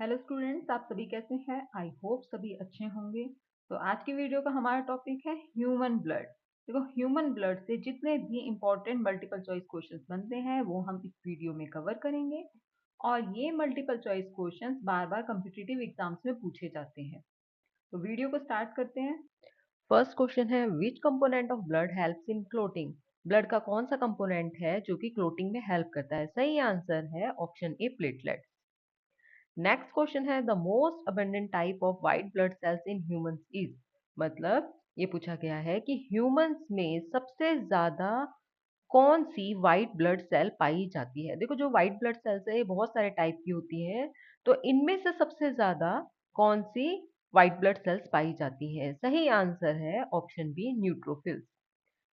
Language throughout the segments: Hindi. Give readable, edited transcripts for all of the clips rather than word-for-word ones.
हेलो स्टूडेंट्स, आप सभी कैसे हैं? आई होप सभी अच्छे होंगे। तो आज की वीडियो का हमारा टॉपिक है ह्यूमन ब्लड। देखो, ह्यूमन ब्लड से जितने भी इंपॉर्टेंट मल्टीपल चॉइस क्वेश्चंस बनते हैं वो हम इस वीडियो में कवर करेंगे। और ये मल्टीपल चॉइस क्वेश्चंस बार बार कॉम्पिटिटिव एग्जाम्स में पूछे जाते हैं। तो वीडियो को स्टार्ट करते हैं। फर्स्ट क्वेश्चन है, विच component of blood helps in clotting? Blood का कौन सा कंपोनेंट है जो कि क्लोटिंग में हेल्प करता है? सही आंसर है option A, platelet. Next question है, the most abundant type of white blood cells in humans is? मतलब ये पूछा गया है कि ह्यूमंस में सबसे ज्यादा कौन सी व्हाइट ब्लड सेल पाई जाती है? देखो, जो व्हाइट ब्लड सेल्स है ये बहुत सारे टाइप की होती है, तो इनमें से सबसे ज्यादा कौन सी व्हाइट ब्लड सेल्स पाई जाती है? सही आंसर है option B, neutrophils.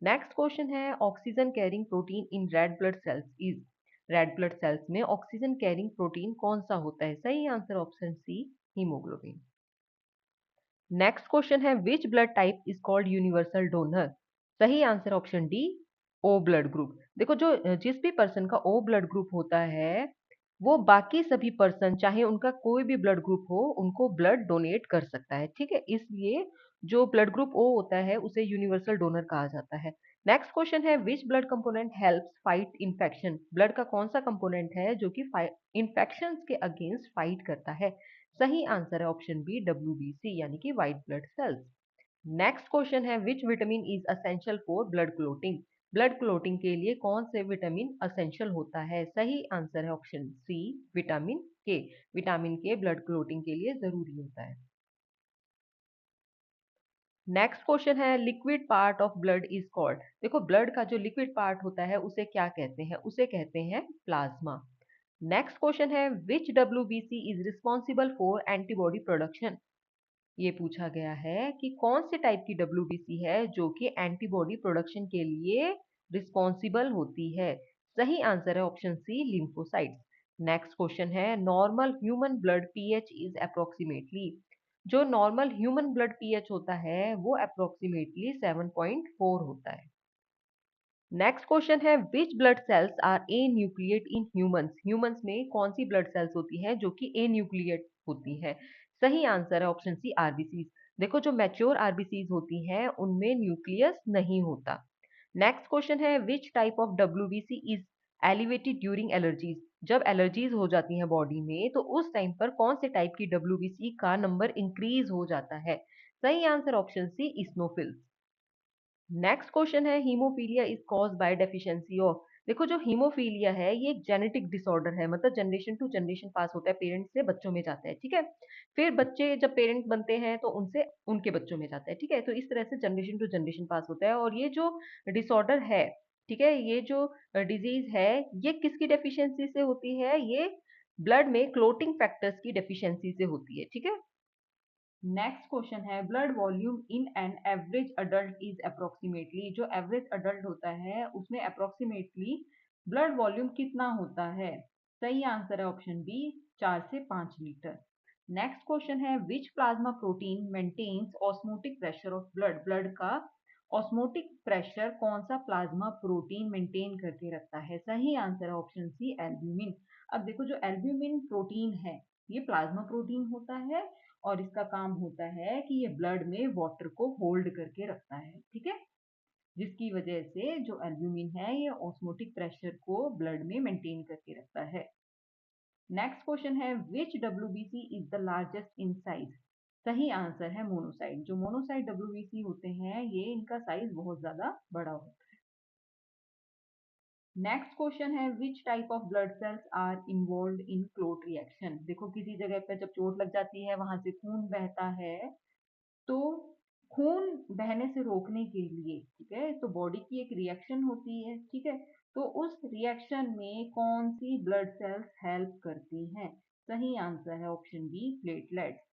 Next question है, oxygen carrying protein in red blood cells is? Red blood cells में ऑक्सीजन कैरिंग प्रोटीन कौन सा होता है? सही answer option C, haemoglobin. Next question है, which blood type is called universal donor? सही answer option D, O blood group. देखो, जो जिस भी पर्सन का ओ ब्लड ग्रुप होता है वो बाकी सभी पर्सन चाहे उनका कोई भी ब्लड ग्रुप हो उनको ब्लड डोनेट कर सकता है, ठीक है? इसलिए जो ब्लड ग्रुप ओ होता है उसे यूनिवर्सल डोनर कहा जाता है। नेक्स्ट क्वेश्चन है, which blood component helps fight infection? Blood का कौन सा कंपोनेंट है जो कि इन्फेक्शन के अगेंस्ट फाइट करता है? सही आंसर है ऑप्शन बी, डब्ल्यूबीसी यानी कि white blood cells. Next question है, which vitamin is essential for blood clotting? Blood clotting के लिए कौन से विटामिन असेंशियल होता है? सही आंसर है ऑप्शन सी, विटामिन के। विटामिन के ब्लड क्लोटिंग के लिए जरूरी होता है। नेक्स्ट क्वेश्चन है, liquid part of blood is called? देखो, ब्लड का जो लिक्विड पार्ट होता है उसे क्या कहते हैं? उसे कहते हैं प्लाज्मा। नेक्स्ट क्वेश्चन है, which WBC is responsible for antibody production? ये पूछा गया है कि कौन से टाइप की डब्ल्यूबीसी है जो कि एंटीबॉडी प्रोडक्शन के लिए रिस्पॉन्सिबल होती है? सही आंसर है option C, lymphocytes. Next question है, normal human blood pH is approximately? जो नॉर्मल ह्यूमन ब्लड पीएच होता है वो अप्रोक्सीमेटली 7.4 होता है। नेक्स्ट क्वेश्चन है, which blood cells are anucleate in humans? Humans में कौन सी ब्लड सेल्स होती हैं जो कि ए न्यूक्लिएट होती हैं? सही आंसर है ऑप्शन सी, आरबीसीज। देखो, जो मैच्योर आरबीसीज होती हैं उनमें न्यूक्लियस नहीं होता। नेक्स्ट क्वेश्चन है, which type of WBC is elevated during allergies? जब एलर्जीज हो जाती हैं बॉडी में तो उस टाइम पर कौन से टाइप की डब्ल्यूबीसी का नंबर इंक्रीज हो जाता है? सही answer option C, eosinophils. Next question है, haemophilia is cause by deficiency of? देखो, जो हीमोफीलिया है ये एक जेनेटिक डिसऑर्डर है, मतलब जनरेशन टू जनरेशन पास होता है, पेरेंट्स से बच्चों में जाता है, ठीक है? फिर बच्चे जब पेरेंट बनते हैं तो उनसे उनके बच्चों में जाता है, ठीक है? तो इस तरह से जनरेशन टू जनरेशन पास होता है। और ये जो डिसऑर्डर है, ठीक है, ये जो डिजीज है ये किसकी डेफिशिएंसी से होती है? ये ब्लड में क्लोटिंग फैक्टर्स की डेफिशिएंसी से होती है, ठीक है? नेक्स्ट क्वेश्चन है, blood volume in an average adult is approximately? जो एवरेज अडल्ट होता है उसमें अप्रोक्सीमेटली ब्लड वॉल्यूम कितना होता है? सही आंसर है ऑप्शन बी, 4 से 5 लीटर। नेक्स्ट क्वेश्चन है, which plasma protein maintains osmotic pressure of blood? Blood का ऑस्मोटिक प्रेशर कौन सा प्लाज्मा प्रोटीन मेंटेन करके रखता है? सही आंसर है ऑप्शन सी, एल्ब्यूमिन। अब देखो, जो एल्ब्यूमिन प्रोटीन है ये प्लाज्मा प्रोटीन होता है और इसका काम होता है कि ये ब्लड में वाटर को होल्ड करके रखता है, ठीक है? जिसकी वजह से जो एल्ब्यूमिन है ये ऑस्मोटिक प्रेशर को ब्लड में मेंटेन करके रखता है। नेक्स्ट क्वेश्चन है, which WBC is the largest in size? सही आंसर है मोनोसाइट। जो मोनोसाइट डब्ल्यूबीसी होते हैं ये इनका साइज बहुत ज्यादा बड़ा होता है। नेक्स्ट क्वेश्चन है, which type of blood cells are involve in clot reaction? देखो, किसी जगह पर जब चोट लग जाती है वहां से खून बहता है, तो खून बहने से रोकने के लिए, ठीक है, तो बॉडी की एक रिएक्शन होती है, ठीक है? तो उस रिएक्शन में कौन सी ब्लड सेल्स हेल्प करती हैं? सही आंसर है option B, platelets.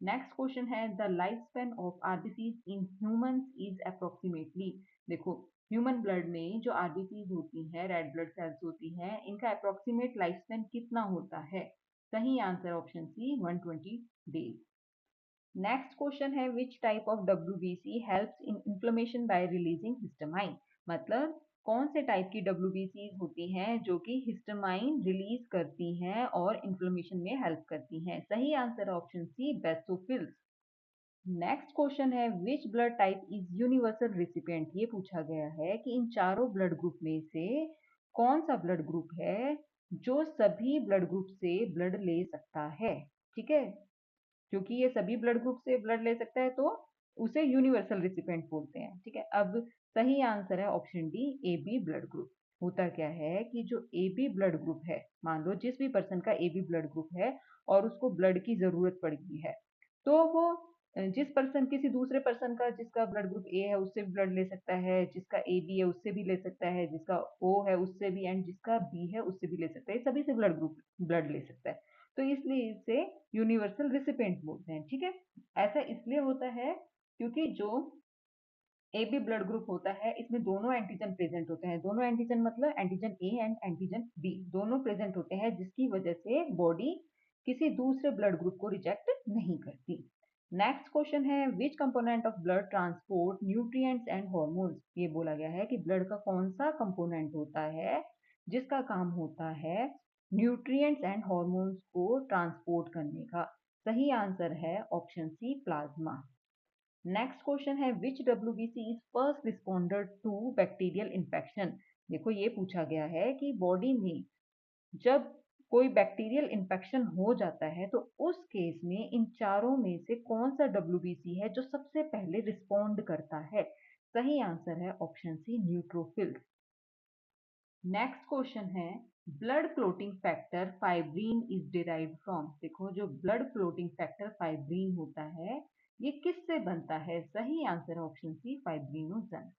Next question है, the life span of RBCs in humans is approximately? देखो, ह्यूमन ब्लड में जो आरबीसीज होती हैं, रेड ब्लड सेल्स होती हैं, इनका अप्रोक्सीमेट लाइफ स्पैन कितना होता है? सही answer option C, 120 days. Next question है, which type of WBC helps in inflammation by releasing histamine? मतलब कौन से टाइप की WBCs होती हैं जो कि हिस्टामाइन रिलीज करती हैं और इन्फ्लेमेशन में हेल्प करती हैं? सही आंसर है option C, basophils. Next question है which blood type is universal recipient. ये पूछा गया है कि इन चारों ब्लड ग्रुप में से कौन सा ब्लड ग्रुप है जो सभी ब्लड ग्रुप से ब्लड ले सकता है। ठीक है, क्योंकि ये सभी ब्लड ग्रुप से ब्लड ले सकता है तो उसे यूनिवर्सल रिसिपिएंट बोलते हैं। ठीक है, अब सही आंसर है option D, A B blood group. होता क्या है कि जो ए बी ब्लड ग्रुप है, मान लो जिस भी पर्सन का ए बी ब्लड ग्रुप है और उसको ब्लड की जरूरत पड़ गई है, तो वो जिस पर्सन किसी दूसरे पर्सन का जिसका ब्लड ग्रुप ए है उससे भी ब्लड ले सकता है, जिसका ए बी है उससे भी ले सकता है, जिसका ओ है उससे भी, एंड जिसका बी है उससे भी ले सकता है, सभी से ब्लड ले सकता है। तो इसलिए इसे यूनिवर्सल रिसिपिएंट बोलते हैं। ठीक है, ऐसा इसलिए होता है क्योंकि जो ए बी ब्लड ग्रुप होता है इसमें दोनों एंटीजन प्रेजेंट होते हैं। दोनों एंटीजन मतलब antigen A and antigen B दोनों प्रेजेंट होते हैं, जिसकी वजह से बॉडी किसी दूसरे ब्लड ग्रुप को रिजेक्ट नहीं करती। नेक्स्ट क्वेश्चन है विच component of blood transport nutrients and hormones. ये बोला गया है कि ब्लड का कौन सा कंपोनेंट होता है जिसका काम होता है न्यूट्रिएंट्स एंड हॉर्मोन्स को ट्रांसपोर्ट करने का। सही आंसर है option C, plasma. Next question है which WBC is first responder to bacterial infection. देखो ये पूछा गया है कि बॉडी में जब कोई बैक्टीरियल इन्फेक्शन हो जाता है तो उस केस में इन चारों में से कौन सा WBC है जो सबसे पहले रिस्पॉन्ड करता है। सही आंसर है option C, neutrophils. Next question है blood clotting factor fibrin is derived from. देखो जो ब्लड क्लोटिंग फैक्टर फाइब्रिन होता है ये किससे बनता है। सही आंसर है option C, fibrinogen.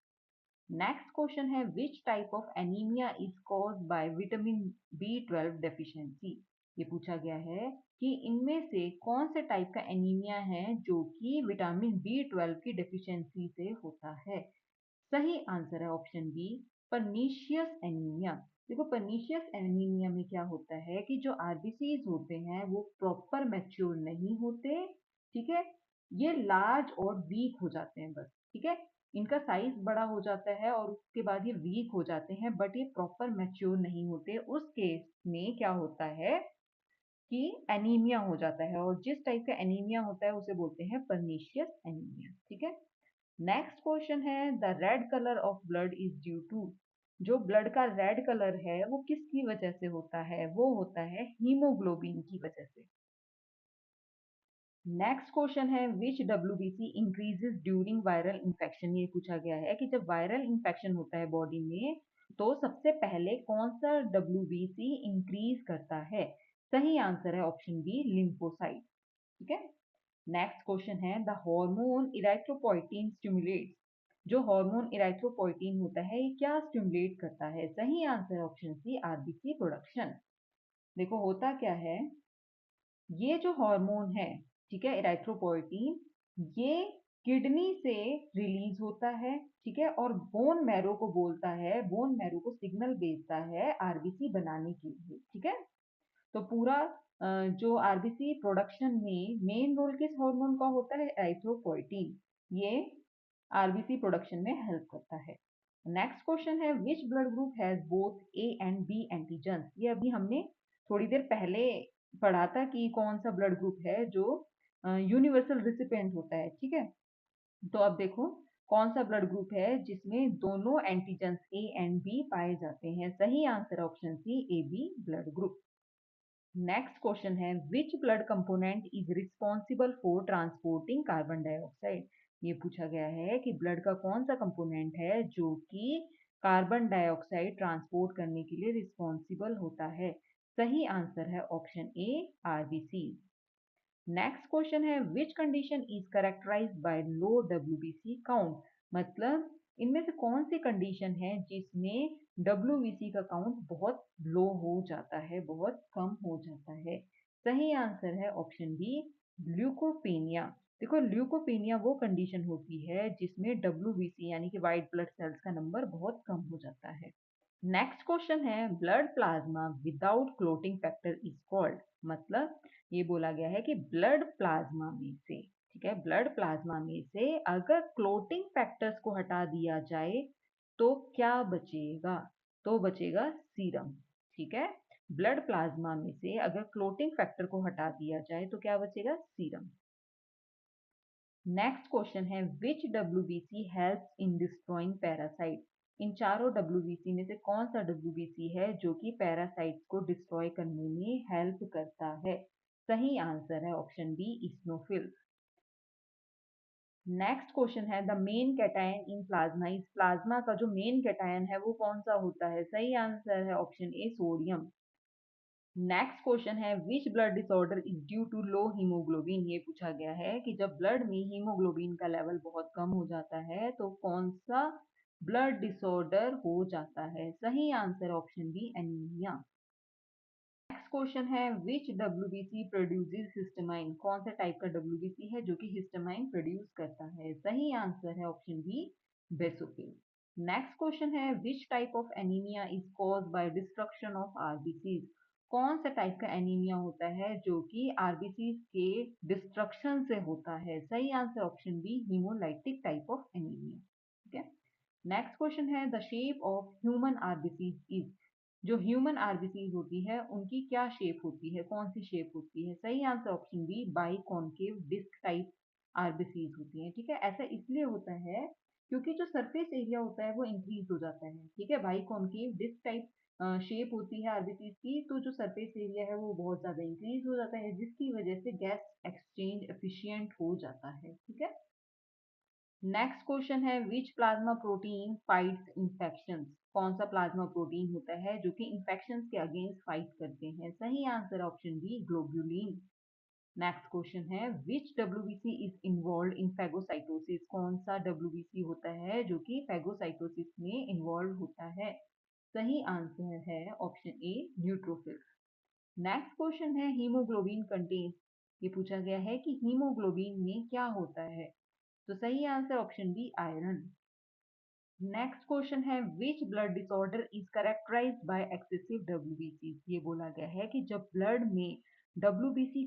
Next question है which type of anaemia is caused by vitamin B12 deficiency. ये पूछा गया है कि इनमें से कौन से टाइप का एनीमिया है जो कि विटामिन B12 की डेफिशिएंसी से होता है। सही आंसर है ऑप्शन बी, परनीशियस एनीमिया। देखो परनीशियस एनीमिया में क्या होता है कि जो आरबीसीज होते हैं वो प्रॉपर मैच्योर नहीं होते। ठीक है, ये लार्ज और वीक हो जाते हैं बस। ठीक है, इनका साइज बड़ा हो जाता है और उसके बाद ये वीक हो जाते हैं, बट ये प्रॉपर मैच्योर नहीं होते। उस केस में क्या होता है कि एनीमिया हो जाता है, और जिस टाइप का एनीमिया होता है उसे बोलते हैं परनीशियस एनीमिया। ठीक है, नेक्स्ट क्वेश्चन है the red colour of blood is due to. जो ब्लड का रेड कलर है वो किसकी वजह से होता है, वो होता है हीमोग्लोबिन की वजह से। नेक्स्ट क्वेश्चन है which WBC increases during viral infection. ये पूछा गया है कि जब वायरल इन्फेक्शन होता है बॉडी में तो सबसे पहले कौन सा WBC इंक्रीज करता है। सही आंसर है ऑप्शन बी, लिम्फोसाइट। ठीक है, नेक्स्ट क्वेश्चन है द हार्मोन इरेथ्रोपोइटिन स्टिमुलेट्स। जो हार्मोन इरेथ्रोपोइटिन होता है ये क्या स्टिमुलेट करता है। सही आंसर है ऑप्शन सी, आरबीसी प्रोडक्शन। देखो होता क्या है, ये जो हार्मोन है, ठीक है, इरेथ्रोपोइटिन, ये किडनी से रिलीज होता है। ठीक है, और बोन मैरो को बोलता है, बोन मैरो को सिग्नल भेजता है आरबीसी बनाने के लिए। ठीक है, तो पूरा जो आरबीसी प्रोडक्शन में मेन रोल किस हार्मोन का होता है, एरिथ्रोपोइटिन। ये आरबीसी प्रोडक्शन में हेल्प करता है। नेक्स्ट क्वेश्चन है which blood group has both A and B antigen. ये अभी हमने थोड़ी देर पहले पढ़ा था कि कौन सा ब्लड ग्रुप है जो यूनिवर्सल रिसिपिएंट होता है। ठीक है, तो अब देखो कौन सा ब्लड ग्रुप है जिसमें दोनों एंटीजन ए एंड बी पाए जाते हैं। सही answer option C, A B blood group. Next question है which blood component is responsible for transporting carbon dioxide. ये पूछा गया है कि ब्लड का कौन सा कंपोनेंट है जो कि कार्बन डाइऑक्साइड ट्रांसपोर्ट करने के लिए रिस्पॉन्सिबल होता है। सही आंसर है option A, RBC. Next question है which condition is characterised by low WBC count. मतलब इनमें से कौन सी कंडीशन है जिसमें WBC का काउंट बहुत लो हो जाता है, बहुत कम हो जाता है। सही आंसर है ऑप्शन बी, ल्यूकोपेनिया। देखो ल्यूकोपेनिया वो कंडीशन होती है जिसमें WBC यानी कि व्हाइट ब्लड सेल्स का नंबर बहुत कम हो जाता है। नेक्स्ट क्वेश्चन है blood plasma without clotting factor is called. मतलब ये बोला गया है कि ब्लड प्लाज्मा में से, ठीक है, ब्लड प्लाज्मा में से अगर क्लोटिंग फैक्टर्स को हटा दिया जाए तो क्या बचेगा? तो बचेगा सीरम। ठीक है, ब्लड प्लाज्मा में से अगर क्लोटिंग फैक्टर को हटा दिया जाए तो क्या बचेगा? सीरम। नेक्स्ट क्वेश्चन है which WBC helps in destroying parasite. इन चारों डब्ल्यूबीसी में से कौन सा डब्ल्यूबीसी है जो कि पैरासाइट्स को डिस्ट्रॉय करने में हेल्प करता है? सही आंसर है option B, eosinophil. Next question है the main cation in plasma. इस प्लाज्मा का जो मेन कैटायन है वो कौन सा होता है? सही आंसर है option A, sodium. Next question है which blood disorder is due to low haemoglobin. ये पूछा गया है कि जब ब्लड में हीमोग्लोबिन का लेवल बहुत कम हो जाता है तो कौन सा ब्लड डिसऑर्डर हो जाता है? सही answer option B, anaemia. Next question है विच डब्ल्यूबीसी प्रोड्यूसेस हिस्टामाइन। कौन सा टाइप का डब्ल्यूबीसी है जो कि हिस्टामाइन प्रोड्यूस करता है? सही आंसर है option B, basophil. Next question है which type of anaemia is caused by destruction of RBCs. कौन सा टाइप का एनीमिया होता है जो कि आरबीसीज के डिस्ट्रक्शन से होता है? सही answer option B, haemolytic type of anaemia. ठीक है, नेक्स्ट क्वेश्चन है the shape of human RBCs is. जो ह्यूमन आरबीसीज होती है उनकी क्या शेप होती है? कौन सी शेप होती है? सही answer option B, biconcave disc type RBCs होती है। ठीक है, ऐसा इसलिए होता है क्योंकि जो सरफेस एरिया होता है वो इंक्रीज हो जाता है। ठीक है, biconcave disc type shape होती है आरबीसीज की, तो जो सरफेस एरिया है वो बहुत ज्यादा इंक्रीज हो जाता है जिसकी वजह से गैस एक्सचेंज एफिशिएंट हो जाता है। ठीक है, नेक्स्ट क्वेश्चन है which plasma protein fights infections. कौन सा प्लाज्मा प्रोटीन होता है जो कि इन्फेक्शंस के अगेंस्ट फाइट करते हैं? सही answer option B, globulin. Next question है which WBC is involve in phagocytosis. कौन सा डब्ल्यूबीसी होता है जो कि फैगोसाइटोसिस में इन्वॉल्व होता है? सही आंसर है ऑप्शन ए, न्यूट्रोफिल। नेक्स्ट क्वेश्चन है हीमोग्लोबिन कंटेन्स। ये पूछा गया है कि हीमोग्लोबिन में क्या होता है? तो सही answer option B, iron. Next question है which blood disorder is characterised by excessive WBC. ये बोला गया है कि जब ब्लड में डब्ल्यूबीसी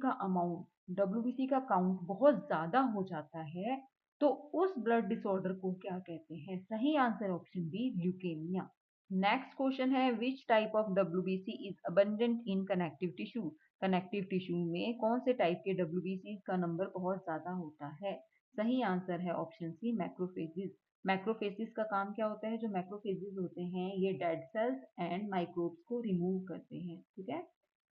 का काउंट बहुत ज्यादा हो जाता है तो उस ब्लड डिसऑर्डर को क्या कहते हैं? सही answer option B, leukaemia. Next question है which type of WBC is abundant in connective tissue. Connective tissue में कौन से टाइप के डब्ल्यूबीसी का नंबर बहुत ज्यादा होता है? सही आंसर है ऑप्शन सी, मैक्रोफेजिस। मैक्रोफेजिस का काम क्या होता है? जो मैक्रोफेजिस होते हैं ये डेड सेल्स एंड माइक्रोब्स को रिमूव करते हैं। ठीक है,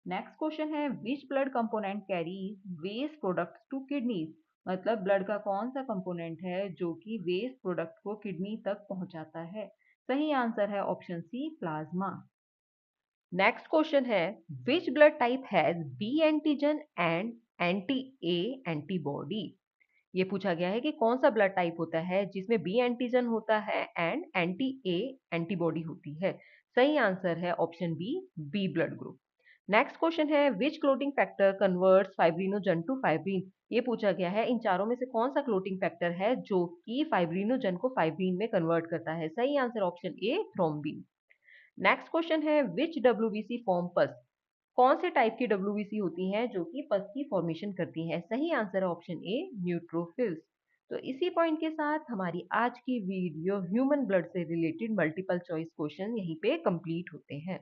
नेक्स्ट क्वेश्चन है which blood component carries waste products to kidneys. मतलब ब्लड का कौन सा कंपोनेंट है जो कि वेस्ट प्रोडक्ट को किडनी तक पहुंचाता है? सही आंसर है option C, plasma. Next question है which blood type has B antigen and anti A antibody. ये पूछा गया है कि कौन सा ब्लड टाइप होता है जिसमें बी एंटीजन होता है एंड एंटी ए एंटीबॉडी होती है? सही आंसर है option B, B blood group. Next question है which clotting factor converts fibrinogen to fibrin. ये पूछा गया है इन चारों में से कौन सा क्लोटिंग फैक्टर है जो कि फाइब्रिनोजन को फाइब्रिन में कन्वर्ट करता है? सही answer option A, thrombin. Next question है विच डब्ल्यूबीसी फॉर्म पस। कौन से टाइप की डब्ल्यूबीसी होती हैं जो कि पस की फॉर्मेशन करती हैं? सही आंसर है ऑप्शन ए, न्यूट्रोफिल्स। तो इसी पॉइंट के साथ हमारी आज की वीडियो ह्यूमन ब्लड से रिलेटेड मल्टीपल चॉइस क्वेश्चन यहीं पे कंप्लीट होते हैं।